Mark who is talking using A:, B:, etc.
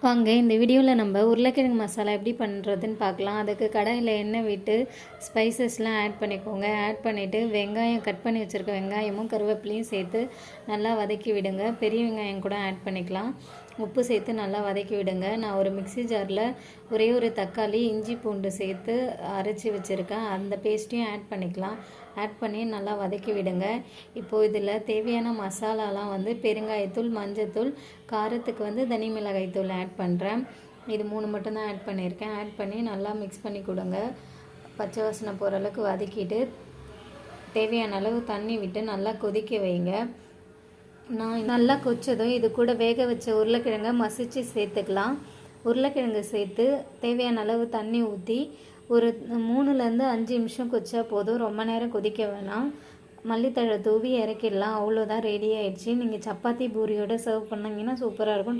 A: வாங்க இந்த வீடியோவில் நம்ம உருளைக்கிழங்கு மசாலா எப்படி பண்ணுறதுன்னு பார்க்கலாம். அதுக்கு கடாயில் எண்ணெய் விட்டு ஸ்பைசஸ்லாம் ஆட் பண்ணிக்கோங்க. ஆட் பண்ணிவிட்டு வெங்காயம் கட் பண்ணி வச்சுருக்க வெங்காயமும் கருவேப்பிலையும் சேர்த்து நல்லா வதக்கி விடுங்க. பெரிய வெங்காயம் கூட ஆட் பண்ணிக்கலாம். உப்பு சேர்த்து நல்லா வதக்கி விடுங்க. நான் ஒரு மிக்ஸி ஜாரில் ஒரே ஒரு தக்காளி இஞ்சி பூண்டு சேர்த்து அரைச்சி வச்சுருக்கேன். அந்த பேஸ்ட்டையும் ஆட் பண்ணிக்கலாம். ஆட் பண்ணி நல்லா வதக்கி விடுங்க. இப்போது இதில் தேவையான மசாலாலாம் பெருங்காயத்தூள், மஞ்சத்தூள், காரத்துக்கு தனி மிளகாய் தூள் ஆட் பண்ணுறேன். இது 3 மட்டும்தான் ஆட் பண்ணியிருக்கேன். ஆட் பண்ணி நல்லா மிக்ஸ் பண்ணி கொடுங்க. பச்சை வாசனை போகிற அளவுக்கு வதக்கிட்டு தேவையான அளவு தண்ணி விட்டு நல்லா கொதிக்க வைங்க. நான் நல்லா கொச்சதும் இது கூட வேக வச்ச உருளைக்கிழங்கை மசிச்சு சேர்த்துக்கலாம். உருளைக்கிழங்கு சேர்த்து தேவையான அளவு தண்ணி ஊற்றி ஒரு 3லேருந்து 5 நிமிஷம் கொச்சா போதும். ரொம்ப நேரம் கொதிக்க வேணாம். மல்லித்தழை தூவி இறக்கிடலாம். அவ்வளோதான், ரெடி ஆயிடுச்சு. நீங்கள் சப்பாத்தி பூரியோடு சர்வ் பண்ணிங்கன்னா சூப்பராக இருக்கும்.